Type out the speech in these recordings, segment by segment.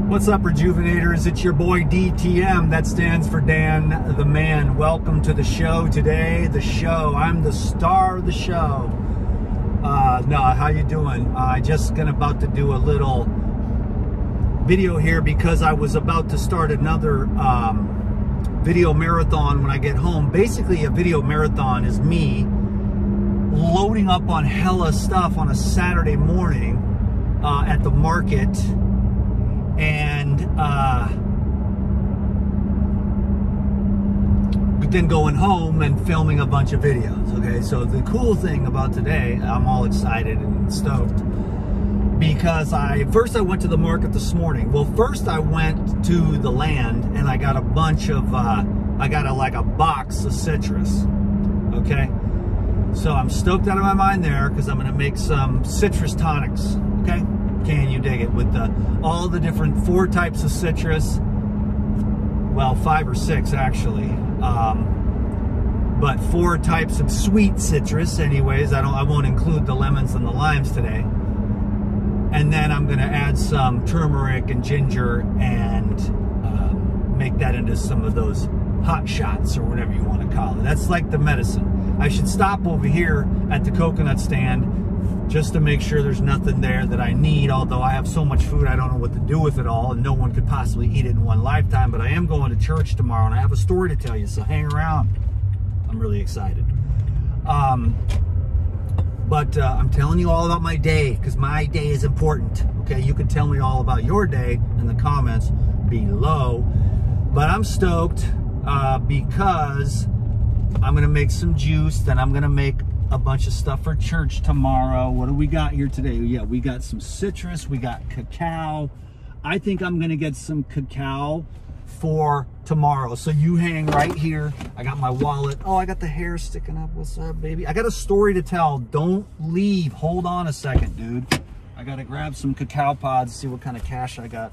What's up, Rejuvenators? It's your boy DTM. That stands for Dan the Man. Welcome to the show today. The show. I'm the star of the show. No, how you doing? I just about to do a little video here because I was about to start another video marathon when I get home. Basically, a video marathon is me loading up on hella stuff on a Saturday morning at the market, and then going home and filming a bunch of videos. Okay, so the cool thing about today, I'm all excited and stoked because first I went to the market this morning. Well, first I went to the land and I got a bunch of I got like a box of citrus. Okay, so I'm stoked out of my mind there because I'm gonna make some citrus tonics. Okay, can you dig it? With all the different 4 types of citrus. Well, 5 or 6 actually, but 4 types of sweet citrus. Anyways, I won't include the lemons and the limes today. And then I'm gonna add some turmeric and ginger and make that into some of those hot shots or whatever you want to call it. That's like the medicine. I should stop over here at the coconut stand just to make sure there's nothing there that I need, although I have so much food I don't know what to do with it all, and no one could possibly eat it in one lifetime. But I am going to church tomorrow and I have a story to tell you, so hang around. I'm really excited. But I'm telling you all about my day because my day is important. Okay, you can tell me all about your day in the comments below. But I'm stoked because I'm gonna make some juice, then I'm gonna make a bunch of stuff for church tomorrow. What do we got here today? Yeah, we got some citrus, we got cacao. I think I'm gonna get some cacao for tomorrow. So you hang right here. I got my wallet. Oh, I got the hair sticking up. What's up, baby? I got a story to tell. Don't leave. Hold on a second, dude. I gotta grab some cacao pods, see what kind of cash I got.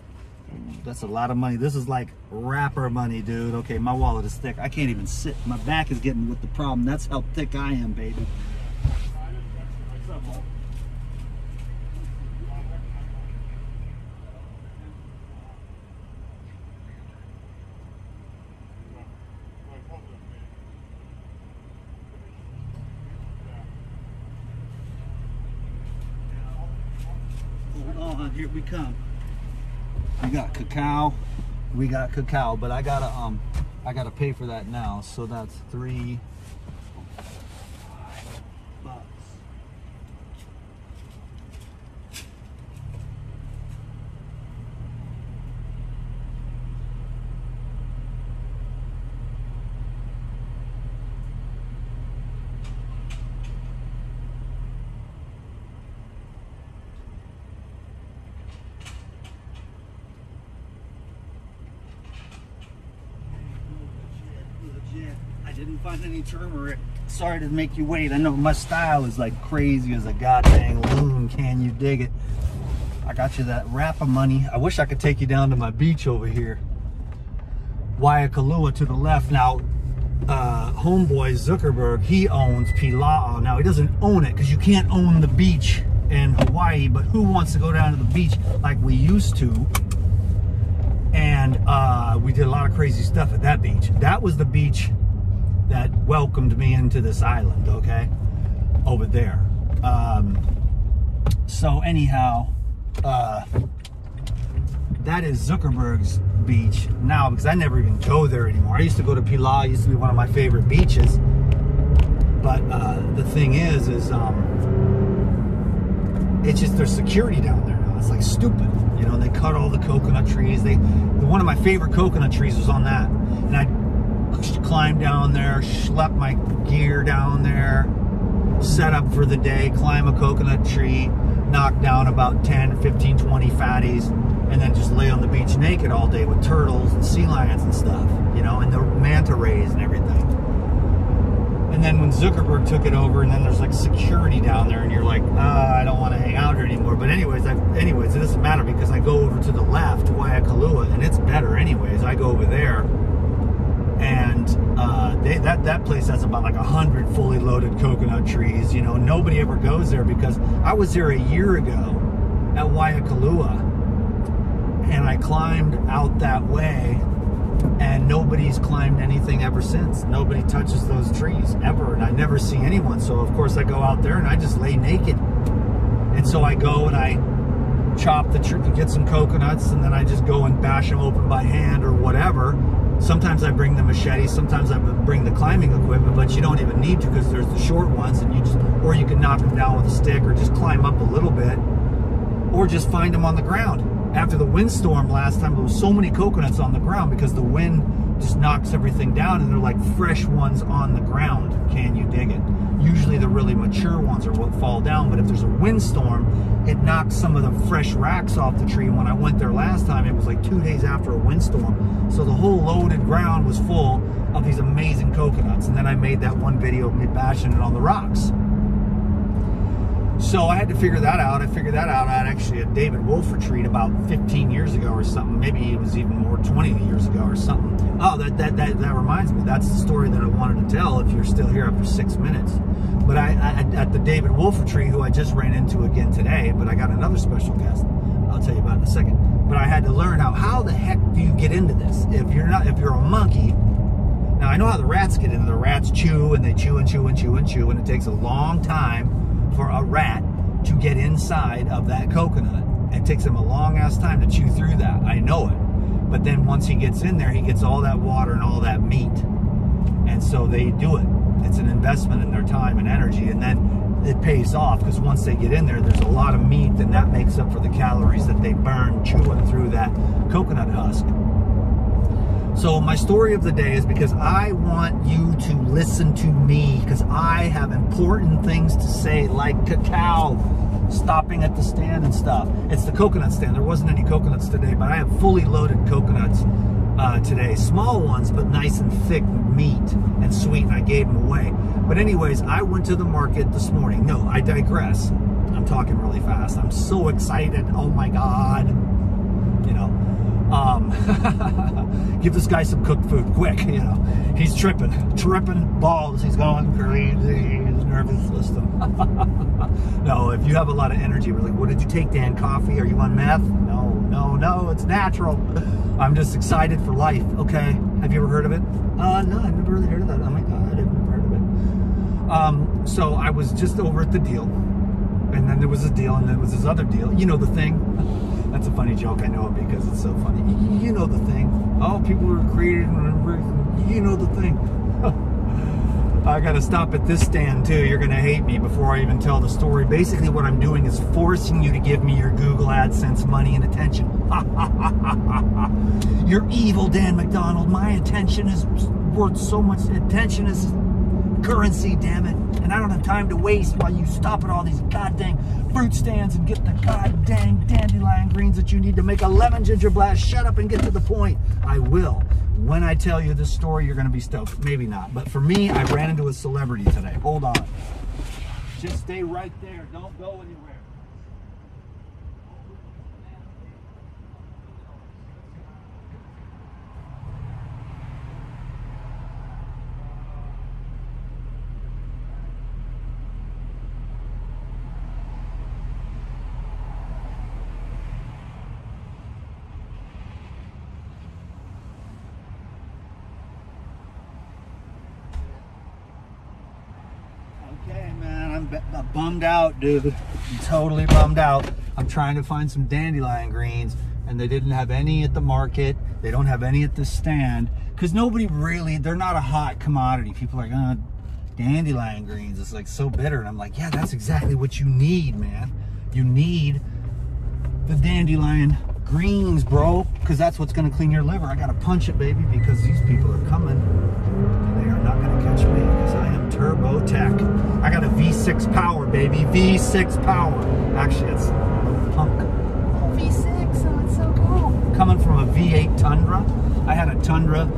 That's a lot of money. This is like rapper money, dude. Okay, my wallet is thick. I can't even sit. My back is getting with the problem. That's how thick I am, baby. Hold on, here we come. We got cacao, but I gotta pay for that now. So that's $3 bucks. I didn't find any turmeric. Sorry to make you wait. I know my style is like crazy as a goddamn loon. Can you dig it? I got you that wrap of money. I wish I could take you down to my beach over here. Waiakalua to the left. Now, homeboy Zuckerberg, he owns Pila'au. Now, he doesn't own it because you can't own the beach in Hawaii, but who wants to go down to the beach like we used to? And we did a lot of crazy stuff at that beach. That was the beach that welcomed me into this island, okay, over there. So anyhow, that is Zuckerberg's beach now, because I never even go there anymore. I used to go to Pila'au. It used to be one of my favorite beaches. But the thing is it's just there's security down there now. It's like stupid. You know, they cut all the coconut trees. One of my favorite coconut trees was on that. And I climbed down there, schlepped my gear down there, set up for the day, climb a coconut tree, knock down about 10, 15, 20 fatties, and then just lay on the beach naked all day with turtles and sea lions and stuff, you know, and the manta rays and everything. And then when Zuckerberg took it over, and then there's like security down there, and you're like, I don't want to hang out here anymore. But anyways, it doesn't matter because I go over to the left, Waiakalua, and it's better anyways. I go over there, and that place has about like 100 fully loaded coconut trees. You know, nobody ever goes there because I was there a year ago at Waiakalua, And I climbed out that way, and nobody's climbed anything ever since. Nobody touches those trees ever, and I never see anyone. So of course I go out there and I just lay naked. And so I go and I chop the tree, get some coconuts, and then I just go and bash them open by hand or whatever. Sometimes I bring the machete, sometimes I bring the climbing equipment, but you don't even need to, because there's the short ones, and you just, or you can knock them down with a stick, or just climb up a little bit, or just find them on the ground. After the windstorm last time, there was so many coconuts on the ground because the wind just knocks everything down, and they're like fresh ones on the ground. Can you dig it? Usually the really mature ones are what fall down, but if there's a windstorm, it knocks some of the fresh racks off the tree. And when I went there last time, it was like 2 days after a windstorm. So the whole loaded ground was full of these amazing coconuts. And then I made that one video of me bashing it on the rocks. So I had to figure that out. I figured that out at actually a David Wolf retreat about 15 years ago or something. Maybe it was even more, 20 years ago or something. Oh, that reminds me. That's the story that I wanted to tell if you're still here after 6 minutes. But I at the David Wolf retreat, who I just ran into again today, but I got another special guest I'll tell you about in a second. But I had to learn how the heck do you get into this? If you're a monkey, now I know how the rats get into. The rats chew, and they chew and chew and chew and chew, and it takes a long time for a rat to get inside of that coconut. It takes him a long ass time to chew through that. I know it. But then once he gets in there, he gets all that water and all that meat. And so they do it. It's an investment in their time and energy, and then it pays off, because once they get in there, there's a lot of meat, and that makes up for the calories that they burn chewing through that coconut husk. So my story of the day is because I want you to listen to me, because I have important things to say, like cacao, stopping at the stand and stuff. It's the coconut stand. There wasn't any coconuts today, but I have fully loaded coconuts today. Small ones, but nice and thick meat and sweet, and I gave them away. But anyways, I went to the market this morning. No, I digress. I'm talking really fast. I'm so excited. Oh my God. You know. Give this guy some cooked food, quick, you know. He's tripping balls. He's going crazy. His nervous system. No, if you have a lot of energy, really, what did you take, Dan? Coffee? Are you on meth? No, it's natural. I'm just excited for life, okay? Have you ever heard of it? No, I've never really heard of that. Oh my God, I've never heard of it. So I was just over at the deal, and then there was a deal, and then there was this other deal. You know the thing? That's a funny joke, I know it because it's so funny. You know the thing. Oh, people are created, you know the thing. I gotta stop at this stand too. You're gonna hate me before I even tell the story. Basically what I'm doing is forcing you to give me your Google AdSense money and attention. You're evil, Dan McDonald. My attention is worth so much. Attention is currency, damn it. And I don't have time to waste while you stop at all these goddamn fruit stands and get the goddamn dandelion greens that you need to make a lemon ginger blast. Shut up and get to the point. I will. When I tell you this story, you're going to be stoked. Maybe not. But for me, I ran into a celebrity today. Hold on. Just stay right there. Don't go anywhere. I'm bummed out, dude. I'm totally bummed out. I'm trying to find some dandelion greens, and they didn't have any at the market. They don't have any at the stand, because nobody really, they're not a hot commodity. People are like, oh, dandelion greens, it's like so bitter. And I'm like, yeah, that's exactly what you need, man. You need the dandelion greens, bro, because that's what's going to clean your liver. I got to punch it, baby, because these people are coming. They are not going to catch me, because I am turbo tech. I got a V6 power, baby. V6 power. Actually, it's punk. Oh, V6. Oh, it's so cool. Coming from a V8 Tundra. I had a Tundra.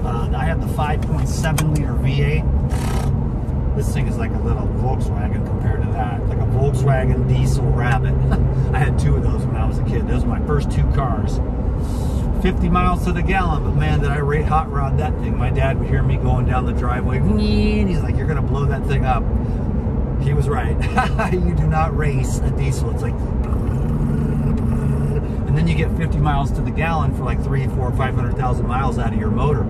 I had the 5.7 liter V8. This thing is like a little Volkswagen compared to that. Like a Volkswagen diesel Rabbit. I had two of those when I was a kid. Those were my first two cars. 50 miles to the gallon, but man, did I hot rod that thing. My dad would hear me going down the driveway, and he's like, you're gonna blow that thing up. He was right. You do not race a diesel. It's like, and then you get 50 miles to the gallon for like 300, 400, 500,000 miles out of your motor.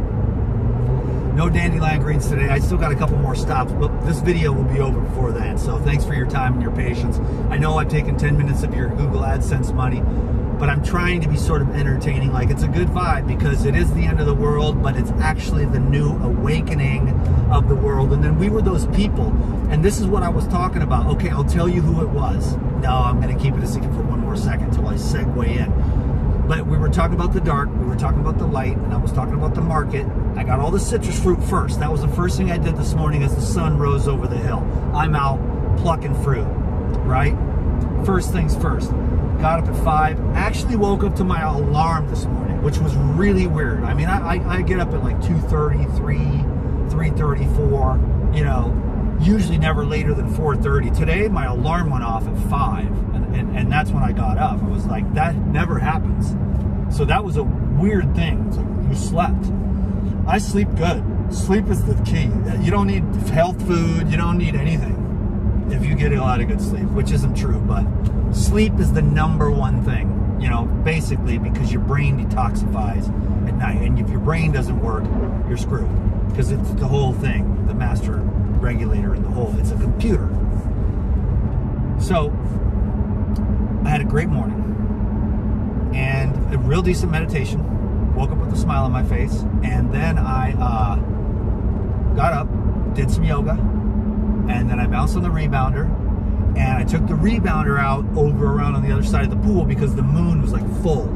No dandelion greens today. I still got a couple more stops, but this video will be over before then. So thanks for your time and your patience. I know I've taken 10 minutes of your Google AdSense money, but I'm trying to be sort of entertaining. Like, it's a good vibe because it is the end of the world, but it's actually the new awakening of the world. And then we were those people, and this is what I was talking about. Okay, I'll tell you who it was. No, I'm going to keep it a secret for one more second until I segue in. But we were talking about the dark, we were talking about the light, and I was talking about the market. I got all the citrus fruit first. That was the first thing I did this morning as the sun rose over the hill. I'm out plucking fruit, right? First things first. Got up at 5. Actually woke up to my alarm this morning, which was really weird. I mean, I get up at like 2:30, 3:34, you know, usually never later than 4:30. Today, my alarm went off at 5, and that's when I got up. I was like, that never happens. So that was a weird thing. It's like, you slept. I sleep good. Sleep is the key. You don't need health food. You don't need anything if you get a lot of good sleep, which isn't true, but sleep is the #1 thing, you know, basically, because your brain detoxifies at night, and if your brain doesn't work, you're screwed, because it's the whole thing, the master regulator in the whole, it's a computer. So I had a great morning and a real decent meditation, woke up with a smile on my face, and then I got up, did some yoga, and then I bounced on the rebounder, and I took the rebounder out over around on the other side of the pool because the moon was like full,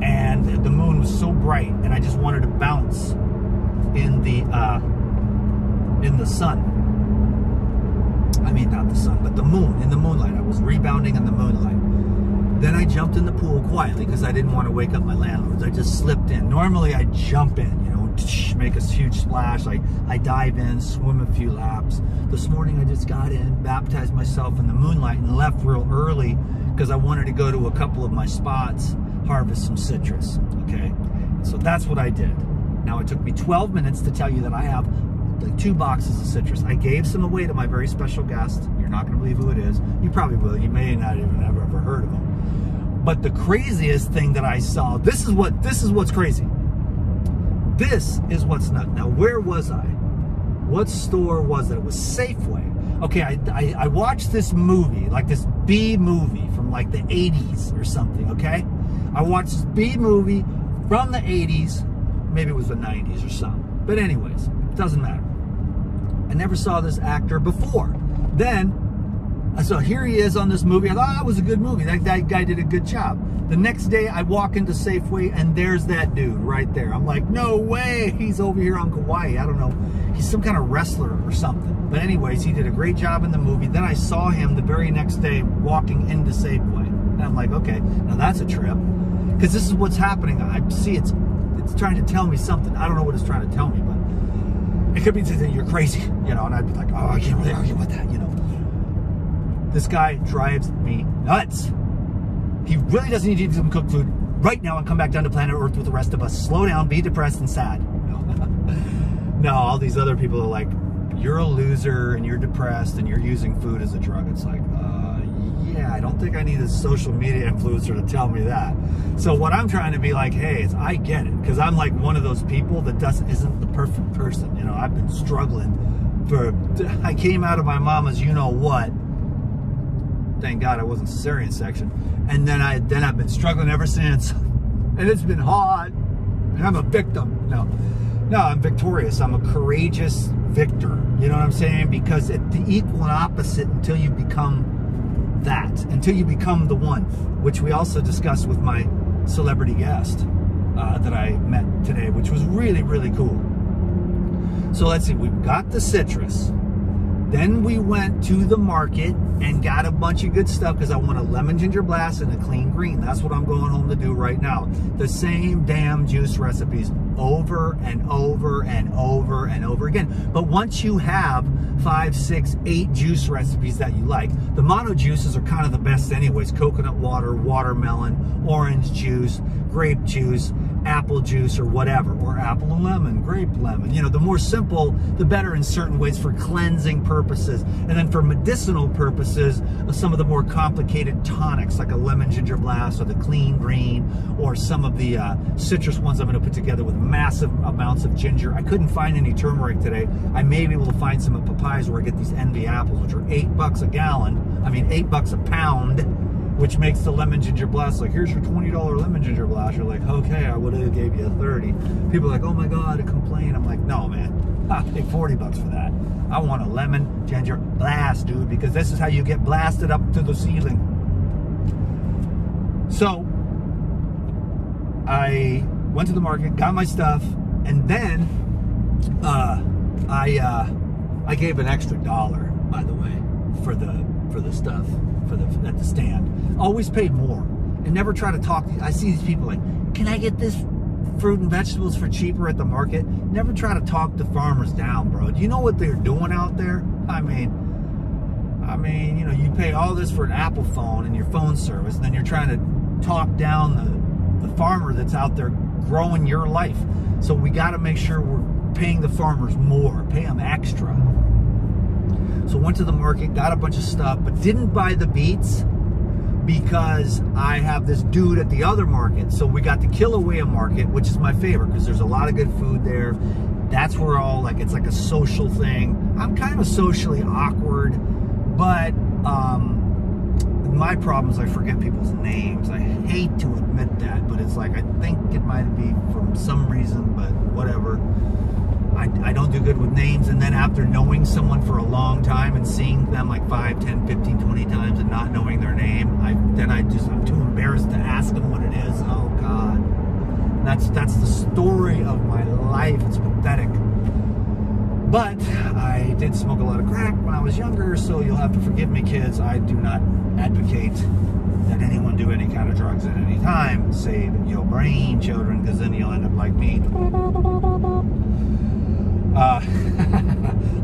and the moon was so bright, and I just wanted to bounce in the sun. I mean, not the sun, but the moon, in the moonlight. I was rebounding in the moonlight. Then I jumped in the pool quietly because I didn't want to wake up my landlords. I just slipped in. Normally I jump in, you know, make a huge splash. I dive in, swim a few laps. This morning I just got in, baptized myself in the moonlight, and left real early because I wanted to go to a couple of my spots, harvest some citrus, okay? So that's what I did. Now it took me 12 minutes to tell you that I have like 2 boxes of citrus. I gave some away to my very special guest. You're not gonna believe who it is. You probably will. You may not even have ever heard of him. But the craziest thing that I saw, this is what's crazy. This is what's nuts. Now, where was I? What store was it? It was Safeway. Okay, I watched this movie, like this B movie from like the 80s or something, okay? I watched this B movie from the 80s, maybe it was the 90s or something. But anyways, it doesn't matter. I never saw this actor before. Then, so here he is on this movie. I thought, oh, that was a good movie. That guy did a good job. The next day, I walk into Safeway, and there's that dude right there. I'm like, no way. He's over here on Kauai. I don't know. He's some kind of wrestler or something. But anyways, he did a great job in the movie. Then I saw him the very next day walking into Safeway. And I'm like, okay, now that's a trip. Because this is what's happening. I see it's trying to tell me something. I don't know what it's trying to tell me, but it could be that you're crazy, you know, and I'd be like, oh, I can't really argue with that, you know. This guy drives me nuts. He really doesn't need to eat some cooked food right now and come back down to planet Earth with the rest of us. Slow down, be depressed and sad. No, no, all these other people are like, you're a loser and you're depressed and you're using food as a drug. It's like, yeah, I don't think I need a social media influencer to tell me that. So what I'm trying to be like, hey, is I get it. Because I'm like one of those people that isn't the perfect person. You know, I've been struggling I came out of my mama's you-know-what. Thank God I wasn't cesarean section. And then I've been struggling ever since. And it's been hard. And I'm a victim. No, I'm victorious. I'm a courageous victor. You know what I'm saying? Because it's the equal and opposite until you become that, until you become the one, which we also discussed with my celebrity guest that I met today, which was really, really cool. So let's see, we got the citrus. Then we went to the market and got a bunch of good stuff because I want a lemon ginger blast and a clean green. That's what I'm going home to do right now. The same damn juice recipes over and over and over and over again. But once you have 5, 6, 8 juice recipes that you like, the mono juices are kind of the best anyways. Coconut water, watermelon, orange juice, grape juice, apple juice, or whatever, or apple and lemon, grape lemon. You know, the more simple, the better in certain ways for cleansing purposes. And then for medicinal purposes, some of the more complicated tonics, like a lemon ginger blast or the clean green, or some of the citrus ones I'm going to put together with massive amounts of ginger. I couldn't find any turmeric today. I may be able to find some at Papayas where I get these envy apples, which are $8 a gallon. I mean, $8 a pound, which makes the lemon ginger blast like, here's your $20 lemon ginger blast. You're like, okay, I would have gave you a 30. People are like, oh my God, I complain. I'm like, no, man, I'll pay $40 for that. I want a lemon ginger blast, dude, because this is how you get blasted up to the ceiling. So I went to the market, got my stuff, and then I gave an extra $1, by the way, for the stuff at the stand. Always paid more, and never try to talk. I see these people like, can I get this fruit and vegetables for cheaper at the market? Never try to talk the farmers down, bro. Do you know what they're doing out there? I mean, you know, you pay all this for an Apple phone and your phone service, and then you're trying to talk down the farmer that's out there growing your life. So we got to make sure we're paying the farmers more, pay them extra. So went to the market, got a bunch of stuff, but didn't buy the beets because I have this dude at the other market. So we got the Kilauea market, which is my favorite because there's a lot of good food there. That's where all, like, it's like a social thing. I'm kind of socially awkward, but my problem is I forget people's names. I hate to admit that, but it's like, I think it might be from some reason, but whatever. I don't do good with names, and then after knowing someone for a long time and seeing them like 5, 10, 15, 20 times and not knowing their name, I'm too embarrassed to ask them what it is. Oh God. That's the story of my life. It's pathetic. But I did smoke a lot of crack when I was younger, so you'll have to forgive me, kids. I do not advocate that anyone do any kind of drugs at any time. Save your brain, children, because then you'll end up like me. A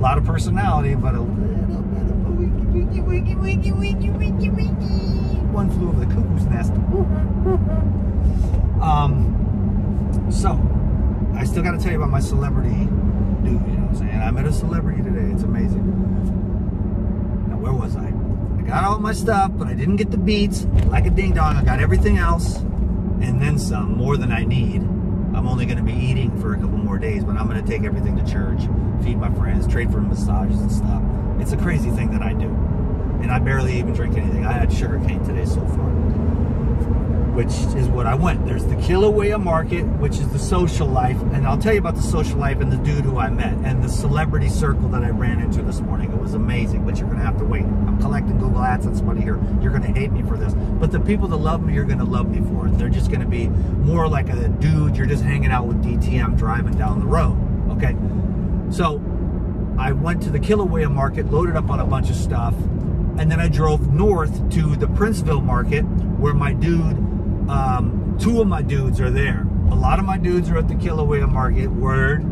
lot of personality, but a little bit of a wiggy. One flew over the cuckoo's nest. So, I still got to tell you about my celebrity dude, you know what I'm saying? I met a celebrity today. It's amazing. Now, where was I? I got all my stuff, but I didn't get the beets. Like a ding dong, I got everything else, and then some, more than I need. I'm only going to be eating for a couple more days, but I'm going to take everything to church, feed my friends, trade for massages and stuff. It's a crazy thing that I do. And I barely even drink anything. I had sugar cane today so far, which is what I went. There's the Kilauea market, which is the social life. And I'll tell you about the social life and the dude who I met and the celebrity circle that I ran into this morning. It was amazing, but you're going to have to wait. I'm collecting Google AdSense money here. You're going to hate me for this. But the people that love me, you're going to love me for it. They're just going to be more like a dude. You're just hanging out with DTM driving down the road. Okay? So I went to the Kilauea market, loaded up on a bunch of stuff, and then I drove north to the Princeville market where my dude, 2 of my dudes are there. A lot of my dudes are at the Kilauea market. Word,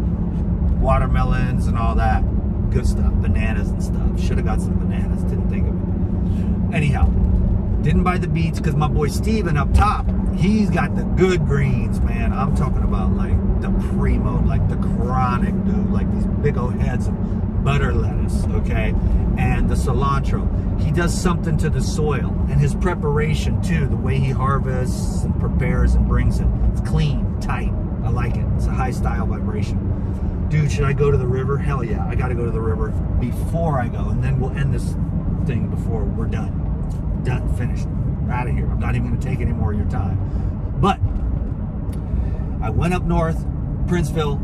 watermelons and all that good stuff, bananas and stuff. Should have got some bananas, didn't think of it. Anyhow, didn't buy the beets because my boy Steven up top, he's got the good greens, man. I'm talking about like the primo, like the chronic, dude, like these big old heads of butter lettuce, okay, and the cilantro. He does something to the soil and his preparation too, the way he harvests and prepares and brings it. It's clean, tight. I like it. It's a high style vibration. Dude, should I go to the river? Hell yeah, I gotta go to the river before I go, and then we'll end this thing before we're done. Done, finished. We're out of here. I'm not even gonna take any more of your time. But I went up north, Princeville,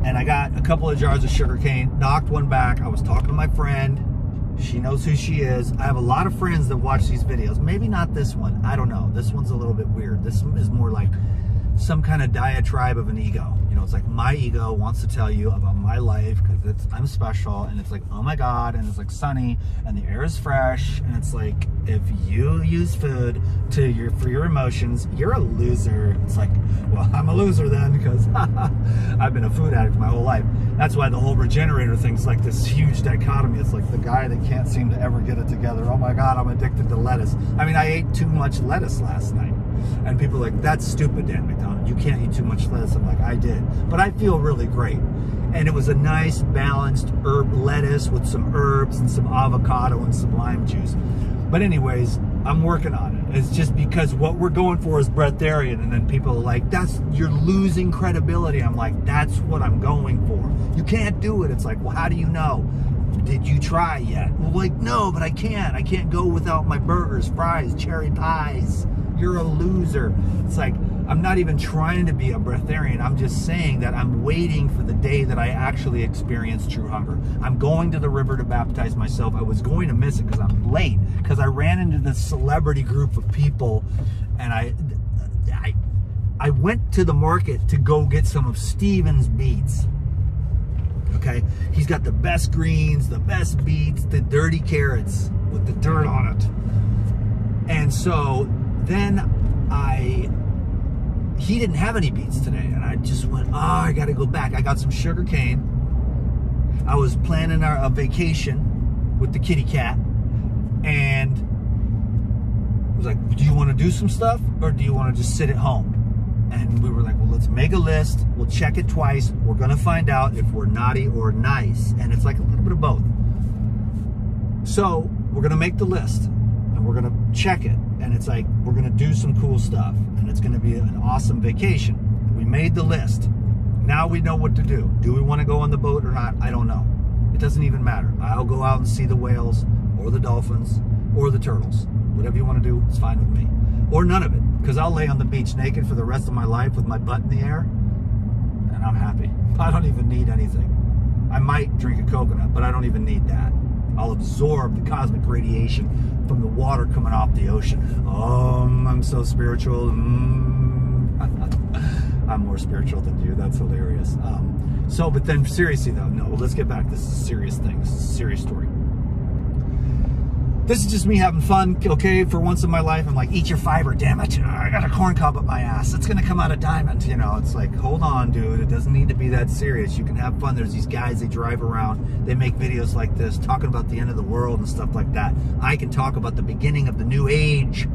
and I got a couple of jars of sugar cane, knocked one back. I was talking to my friend. She knows who she is. I have a lot of friends that watch these videos. Maybe not this one. I don't know. This one's a little bit weird. This one is more like some kind of diatribe of an ego. You know, it's like my ego wants to tell you about my life because I'm special, and it's like, oh my God, and it's like sunny and the air is fresh, and it's like, if you use food for your emotions, you're a loser. It's like, well, I'm a loser then because I've been a food addict my whole life. That's why the whole regenerator thing's like this huge dichotomy. It's like the guy that can't seem to ever get it together. Oh my God, I'm addicted to lettuce. I mean, I ate too much lettuce last night. And people are like, that's stupid, Dan McDonald. You can't eat too much lettuce. I'm like, I did. But I feel really great. And it was a nice, balanced herb lettuce with some herbs and some avocado and some lime juice. But anyways, I'm working on it. It's just because what we're going for is breatharian. And then people are like, you're losing credibility. I'm like, that's what I'm going for. You can't do it. It's like, well, how do you know? Did you try yet? Well, like, no, but I can't. I can't go without my burgers, fries, cherry pies. You're a loser. It's like, I'm not even trying to be a breatharian. I'm just saying that I'm waiting for the day that I actually experience true hunger. I'm going to the river to baptize myself. I was going to miss it because I'm late, because I ran into this celebrity group of people, and I went to the market to go get some of Steven's beets. Okay, he's got the best greens, the best beets, the dirty carrots with the dirt on it. And so then he didn't have any beets today, and I just went, oh, I gotta go back. I got some sugar cane. I was planning a vacation with the kitty cat, and I was like, do you want to do some stuff, or do you want to just sit at home? And we were like, well, let's make a list. We'll check it twice. We're gonna find out if we're naughty or nice. And it's like a little bit of both. So we're gonna make the list, and we're gonna check it. And it's like, we're gonna do some cool stuff, and it's gonna be an awesome vacation. We made the list. Now we know what to do. Do we wanna go on the boat or not? I don't know. It doesn't even matter. I'll go out and see the whales, or the dolphins, or the turtles. Whatever you wanna do, it's fine with me. Or none of it, because I'll lay on the beach naked for the rest of my life with my butt in the air, and I'm happy. I don't even need anything. I might drink a coconut, but I don't even need that. I'll absorb the cosmic radiation from the water coming off the ocean. I'm so spiritual. I'm more spiritual than you. That's hilarious. But then seriously though, no, let's get back. This is a serious thing. This is a serious story. This is just me having fun, okay? For once in my life, I'm like, eat your fiber, damn it. I got a corn cob up my ass. It's gonna come out a diamond, you know? It's like, hold on, dude. It doesn't need to be that serious. You can have fun. There's these guys, they drive around, they make videos like this, talking about the end of the world and stuff like that. I can talk about the beginning of the new age,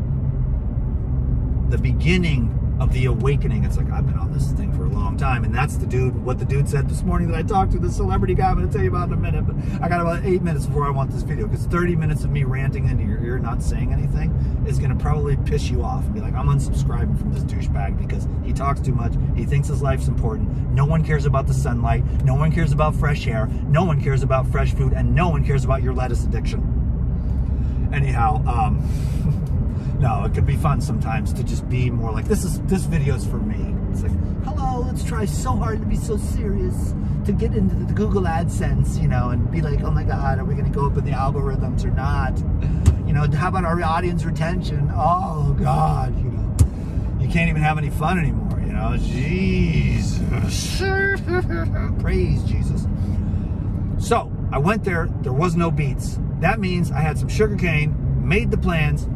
the beginning of the awakening. It's like, I've been on this thing for a long time, and that's the dude, what the dude said this morning that I talked to, the celebrity guy. I'm gonna tell you about in a minute, but I got about 8 minutes before I want this video, because 30 minutes of me ranting into your ear, not saying anything, is gonna probably piss you off and be like, I'm unsubscribing from this douchebag because he talks too much, he thinks his life's important, no one cares about the sunlight, no one cares about fresh air, no one cares about fresh food, and no one cares about your lettuce addiction. Anyhow, no, it could be fun sometimes to just be more like, this video's for me. It's like, hello, let's try so hard to be so serious to get into the Google AdSense, you know, and be like, oh my God, are we gonna go up in the algorithms or not? You know, how about our audience retention? Oh God, you know, you can't even have any fun anymore, you know, Jesus. Praise Jesus. So I went there was no beets. That means I had some sugar cane, made the plans,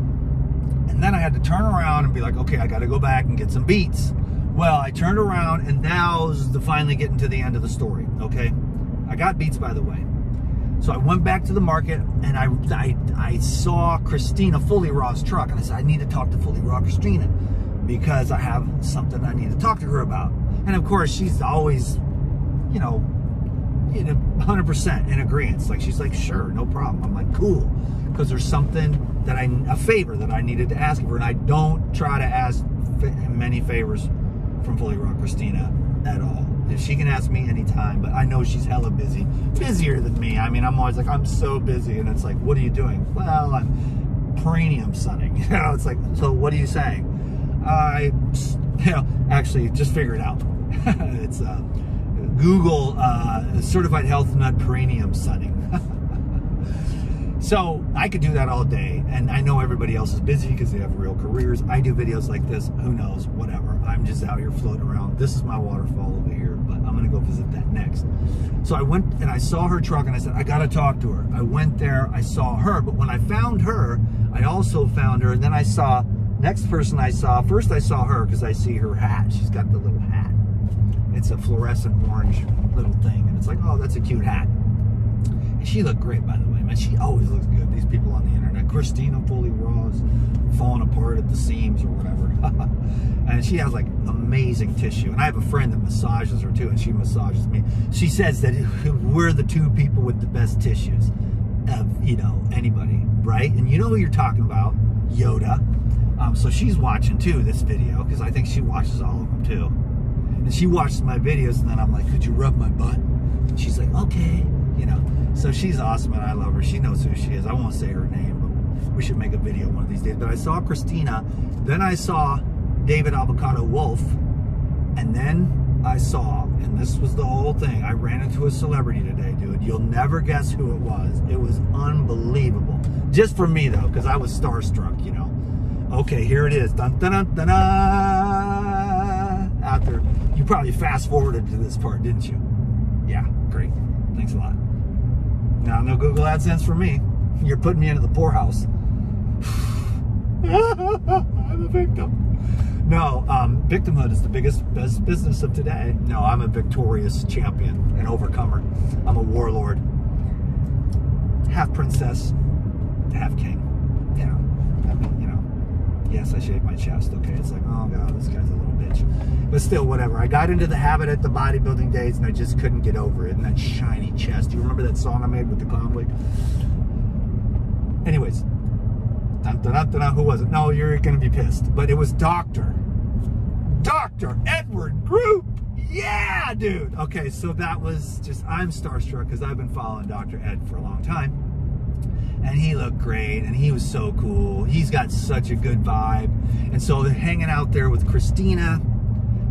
and then I had to turn around and be like, okay, I got to go back and get some beets. Well, I turned around, and now's finally getting to the end of the story, okay? I got beets, by the way. So I went back to the market, and I saw Christina Fully Raw's truck, and I said, I need to talk to Fully Raw Christina because I have something I need to talk to her about. And of course, she's always, you know, 100% in agreement. Like, she's like, sure, no problem. I'm like, cool, because there's something that a favor that I needed to ask of her, and I don't try to ask many favors from Fully Raw Christina at all. She can ask me anytime, but I know she's hella busy, busier than me. I mean, I'm always like, I'm so busy, and it's like, what are you doing? Well, I'm perineum sunning. You know, it's like, so what are you saying? Actually, just figure it out. It's Google certified health nut perineum sunning. So I could do that all day, and I know everybody else is busy because they have real careers. I do videos like this, who knows, whatever. I'm just out here floating around. This is my waterfall over here, but I'm gonna go visit that next. So I went and I saw her truck and I said, I gotta talk to her. I went there, I saw her, but when I found her, I also found her, and then I saw, next person I saw, first I saw her because I see her hat. She's got the little hat. It's a fluorescent orange little thing, and it's like, oh, that's a cute hat. And she looked great, by the way, man. She always looks good. These people on the internet. Christina fully raw is falling apart at the seams or whatever. And she has like amazing tissue. And I have a friend that massages her too, and she massages me. She says that we're the two people with the best tissues of, you know, anybody, right? And you know who you're talking about, Yoda. So she's watching too this video, because I think she watches all of them too. And she watches my videos, and then I'm like, could you rub my butt? And she's like, okay, you know. So she's awesome, and I love her. She knows who she is. I won't say her name, but we should make a video one of these days. But I saw Christina, then I saw David Avocado Wolf, and then I saw, and this was the whole thing, I ran into a celebrity today, dude. You'll never guess who it was. It was unbelievable. Just for me, though, because I was starstruck, you know. Okay, here it is. Dun, dun, dun, dun, dun. After, you probably fast forwarded to this part, didn't you? Yeah, great. Thanks a lot. Now, no Google AdSense for me. You're putting me into the poorhouse. I'm a victim. No, victimhood is the best business of today. No, I'm a victorious champion, an overcomer. I'm a warlord. Half princess, half king. You know, I mean, you know. Yes, I shaved my chest. Okay, it's like, oh God, this guy's a little bitch. But still, whatever. I got into the habit at the bodybuilding days, and I just couldn't get over it. And that shiny chest. Do you remember that song I made with the clown wig? Anyways, dun, dun, dun, dun, who was it? No, you're gonna be pissed. But it was Dr. Edward Group. Yeah, dude. Okay, so that was just, I'm starstruck because I've been following Dr. Ed for a long time. And he looked great, and he was so cool. He's got such a good vibe. And so hanging out there with Christina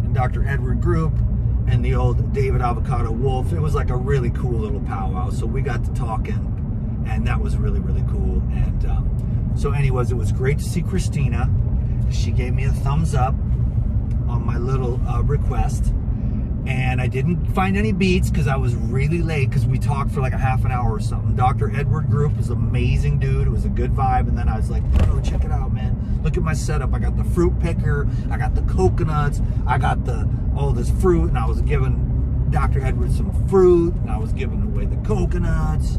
and Dr. Edward Group and the old David Avocado Wolf, it was like a really cool little powwow. So we got to talking, and that was really, really cool. And so anyways, it was great to see Christina. She gave me a thumbs up on my little request. And I didn't find any beats because I was really late, because we talked for like a half an hour or something. Dr. Edward Group is an amazing dude. It was a good vibe. And then I was like, bro, check it out, man. Look at my setup. I got the fruit picker. I got the coconuts. I got all this fruit. And I was giving Dr. Edward some fruit. And I was giving away the coconuts.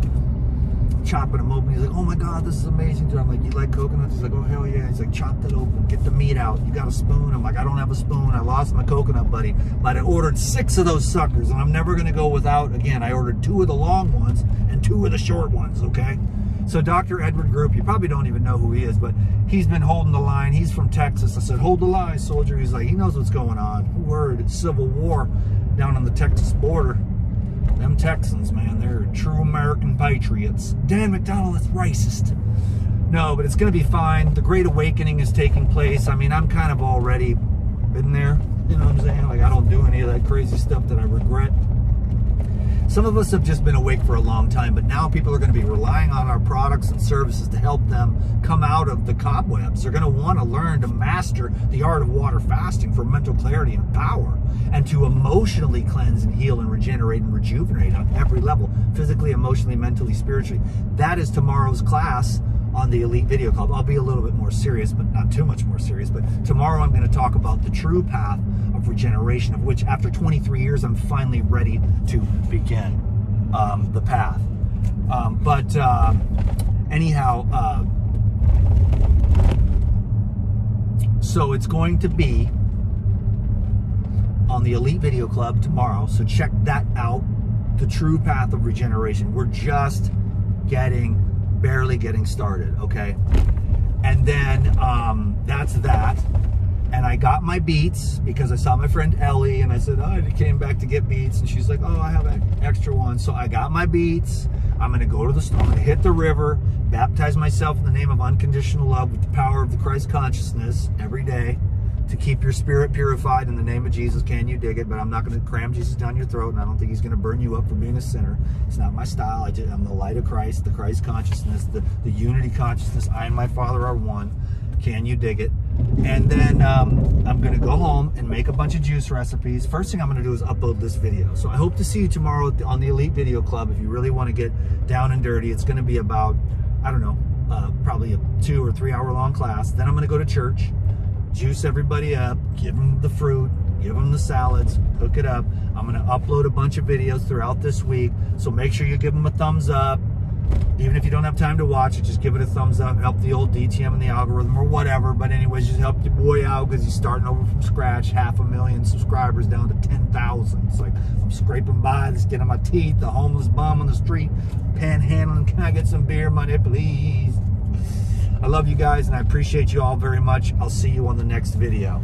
Chopping them open. He's like, oh my God, this is amazing, dude. I'm like, you like coconuts? He's like, oh hell yeah. He's like, chop that open, get the meat out. You got a spoon? I'm like, I don't have a spoon. I lost my coconut, buddy. But I ordered 6 of those suckers, and I'm never gonna go without. Again, I ordered 2 of the long ones and 2 of the short ones, okay? So Dr. Edward Group, you probably don't even know who he is, but he's been holding the line. He's from Texas. I said, hold the line, soldier. He's like, he knows what's going on. Word, it's civil war down on the Texas border. Them Texans, man, they're true American patriots. Dan McDonald is racist. No, but it's going to be fine. The Great Awakening is taking place. I mean, I'm kind of already been there. You know what I'm saying? Like, I don't do any of that crazy stuff that I regret. Some of us have just been awake for a long time, but now people are going to be relying on our products and services to help them come out of the cobwebs. They're going to want to learn to master the art of water fasting for mental clarity and power, and to emotionally cleanse and heal and regenerate and rejuvenate on every level, physically, emotionally, mentally, spiritually. That is tomorrow's class on the Elite Video Club. I'll be a little bit more serious, but not too much more serious. But tomorrow I'm going to talk about the true path of regeneration, of which after 23 years, I'm finally ready to begin the path. Anyhow, so it's going to be on the Elite Video Club tomorrow. So check that out. The true path of regeneration. We're just barely getting started, okay? And then that's that. And I got my beats because I saw my friend Ellie, and I said, oh, I came back to get beats. And she's like, oh, I have extra ones. So I got my beats. I'm gonna go to the store, I'm gonna hit the river, baptize myself in the name of unconditional love with the power of the Christ consciousness every day to keep your spirit purified in the name of Jesus. Can you dig it? But I'm not going to cram Jesus down your throat, and I don't think he's going to burn you up for being a sinner. It's not my style. I'm the light of Christ, the Christ consciousness, the unity consciousness. I and my Father are one. Can you dig it? And then I'm going to go home and make a bunch of juice recipes. First thing I'm going to do is upload this video. So I hope to see you tomorrow on the Elite Video Club. If you really want to get down and dirty, it's going to be about, I don't know, probably a 2 or 3 hour long class. Then I'm going to go to church, juice everybody up, give them the fruit, give them the salads, cook it up. I'm going to upload a bunch of videos throughout this week. So make sure you give them a thumbs up. Even if you don't have time to watch it, just give it a thumbs up. Help the old DTM and the algorithm or whatever. But anyways, just help your boy out because he's starting over from scratch. 500,000 subscribers down to 10,000. It's like I'm scraping by, the skin of my teeth, the homeless bum on the street, panhandling. Can I get some beer money, please? I love you guys, and I appreciate you all very much. I'll see you on the next video.